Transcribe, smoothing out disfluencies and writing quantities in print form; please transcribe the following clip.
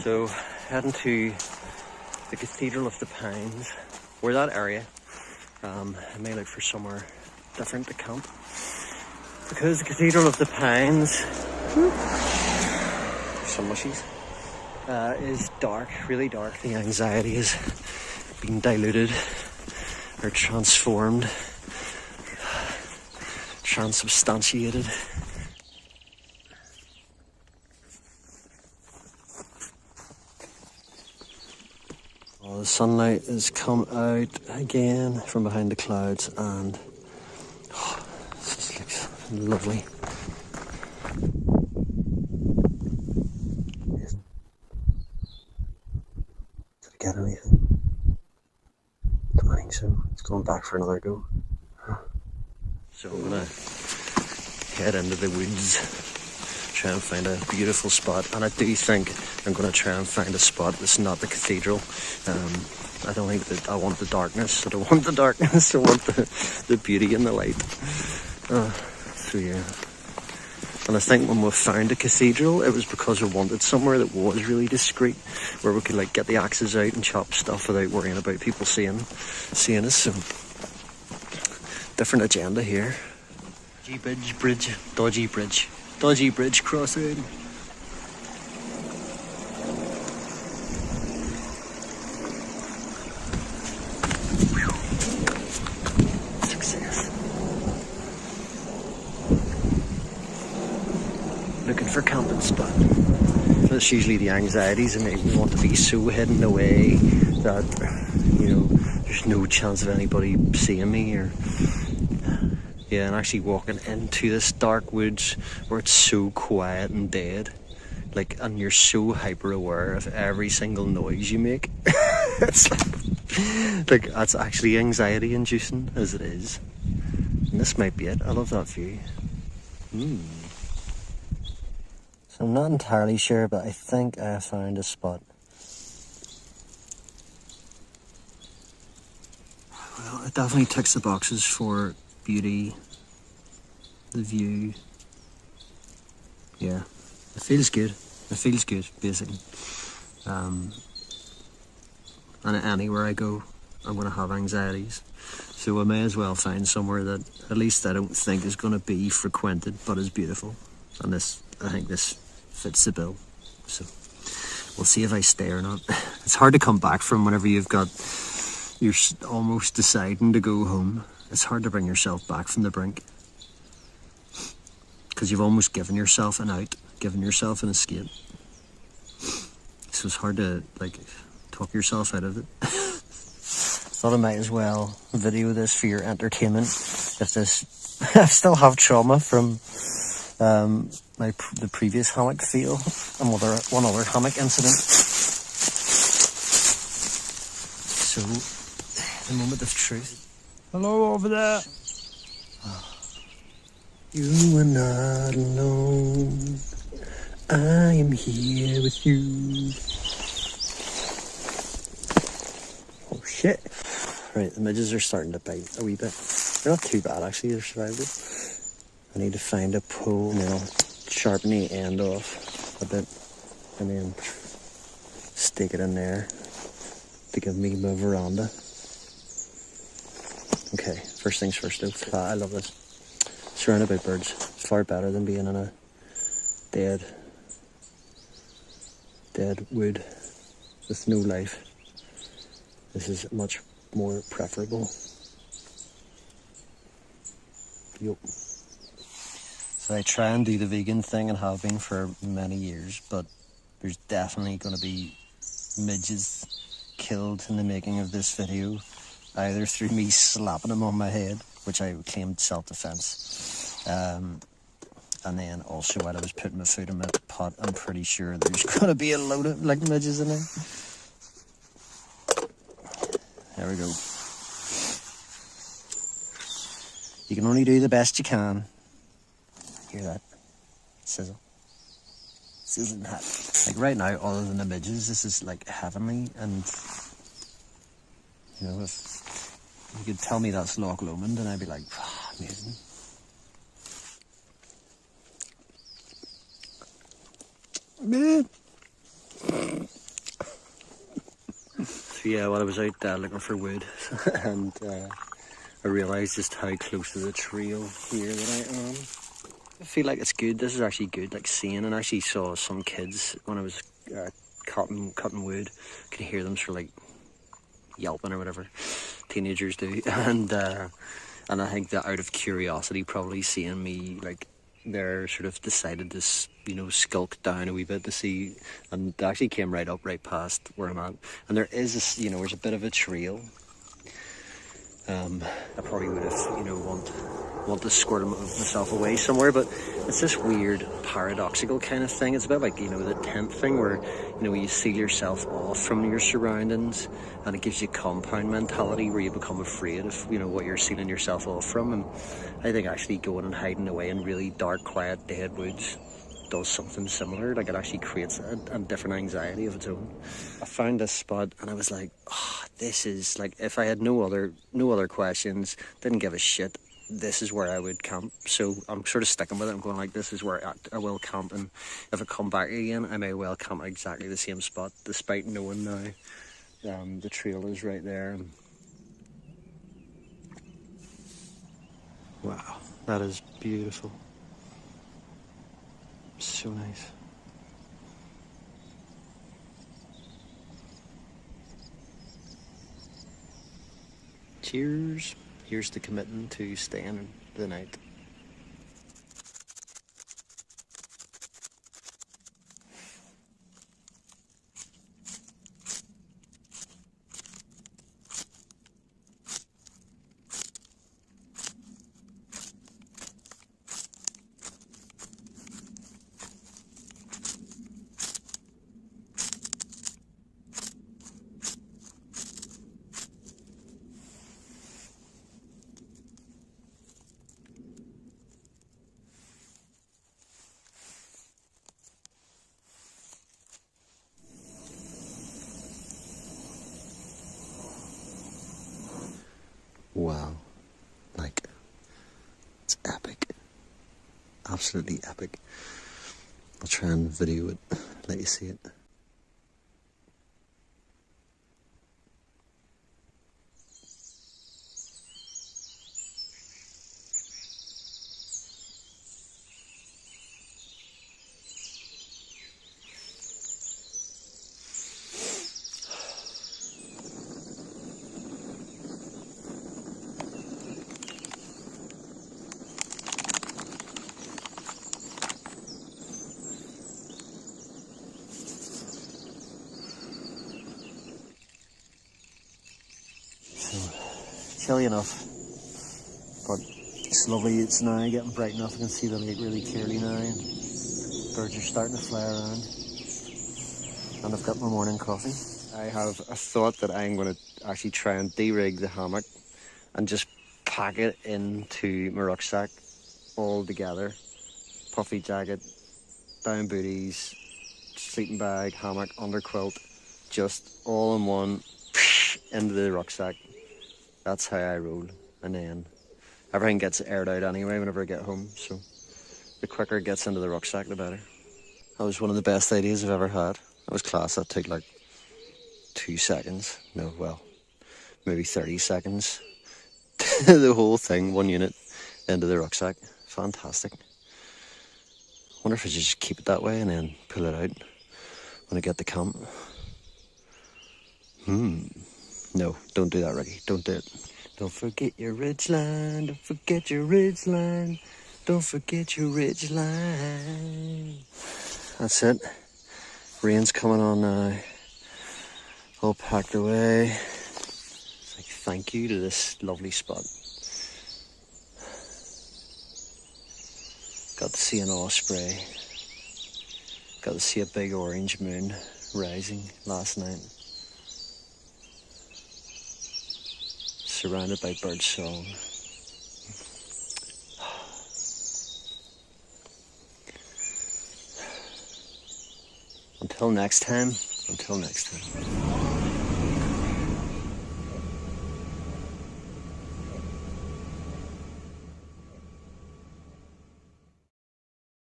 So, heading to the Cathedral of the Pines, or that area. I may look for somewhere different to camp. Because the Cathedral of the Pines, some mushies, is dark, really dark. The anxiety has been diluted or transformed, transubstantiated. Well, the sunlight has come out again from behind the clouds, and this just looks lovely. Did I get anything? Don't think so. It's going back for another go. So I'm gonna head into the woods, try and find a beautiful spot, and I do think I'm going to try and find a spot that's not the cathedral. I don't think that I want the darkness. I don't want the darkness. I want the beauty and the light. So yeah. And I think when we found a cathedral, it was because we wanted somewhere that was really discreet, where we could like get the axes out and chop stuff without worrying about people seeing us. So different agenda here. Dodgy bridge crossing. Success. Looking for camping spot. That's usually the anxieties that make me want to be so hidden away that, there's no chance of anybody seeing me, or yeah, and actually walking into this dark woods where it's so quiet and dead, and you're so hyper aware of every single noise you make. It's like that's actually anxiety inducing as it is. And this might be it. I love that view. So I'm not entirely sure, but I think I found a spot. Well, it definitely ticks the boxes for beauty, the view. Yeah, it feels good. Basically. And anywhere I go, I'm going to have anxieties. So I may as well find somewhere that at least I don't think is going to be frequented, but is beautiful. And I think this fits the bill. So we'll see if I stay or not. It's hard to come back from whenever you're almost deciding to go home. It's hard to bring yourself back from the brink, because you've almost given yourself an out, given yourself an escape. So it's hard to talk yourself out of it. Thought I might as well video this for your entertainment. I still have trauma from the previous hammock fail and one other hammock incident. So the moment of truth. Hello over there. You are not alone. I am here with you. Oh shit. Right, the midges are starting to bite a wee bit. They're not too bad actually, they're survivable. I need to find a pole and then I'll sharpen the end off a bit and then stick it in there to give me my veranda. Okay, first things first though. I love this. Surrounded by birds. Far better than being in a dead wood with no life. This is much more preferable. Yup. So I try and do the vegan thing and have been for many years, but there's definitely going to be midges killed in the making of this video, either through me slapping them on my head, which I claimed self-defense, and then also while I was putting my food in my pot, I'm pretty sure there's going to be a load of midges in there. There we go. You can only do the best you can. Hear that? Sizzle. Sizzling hot. Right now, other than the midges, this is heavenly, and if you could tell me that's Loch Lomond, and I'd be like, amazing. Man. So yeah, well, I was out looking for wood, and I realised just how close to the trail here that I am. I feel like it's good. This is actually good, like seeing, and I actually saw some kids when I was cutting wood. I could hear them sort of like yelping or whatever teenagers do, and I think that out of curiosity, probably seeing me, like, they're sort of decided to, you know, skulk down a wee bit to see, and they actually came right up, right past where I'm at, and there is this, you know, there's a bit of a trail. I probably would have, you know, want to squirt myself away somewhere, but it's this weird paradoxical kind of thing. It's a bit like, you know, the tent thing where, you know, you seal yourself off from your surroundings, and it gives you compound mentality where you become afraid of, you know, what you're sealing yourself off from. And I think actually going and hiding away in really dark, quiet, dead woods does something similar. Like, it actually creates a different anxiety of its own. I found this spot and I was like, oh, this is like, if I had no other questions, didn't give a shit, this is where I would camp. So I'm sort of sticking with it. I'm going like, this is where I will camp, and if I come back again, I may well camp at exactly the same spot, despite knowing now the trail is right there. Wow, that is beautiful. So nice. Cheers. Here's to committing to staying the night. Wow, like, it's epic, absolutely epic. I'll try and video it, let you see it. Chilly enough, but it's lovely. It's now getting bright enough. I can see the light really clearly now, and birds are starting to fly around. And I've got my morning coffee. I have a thought that I'm going to actually try and de-rig the hammock and just pack it into my rucksack all together. Puffy jacket, down booties, sleeping bag, hammock, underquilt, just all in one, into the rucksack. That's how I roll, and then everything gets aired out anyway whenever I get home, so the quicker it gets into the rucksack, the better. That was one of the best ideas I've ever had. That was class. That took like 2 seconds. No, well, maybe 30 seconds. The whole thing, one unit, into the rucksack. Fantastic. Wonder if I should just keep it that way and then pull it out when I get to camp. No, don't do that, Ricky. Don't do it. Don't forget your ridgeline. Don't forget your ridgeline. Don't forget your ridgeline. That's it. Rain's coming on now. All packed away. It's like thank you to this lovely spot. Got to see an osprey. Got to see a big orange moon rising last night. Surrounded by bird song. Until next time.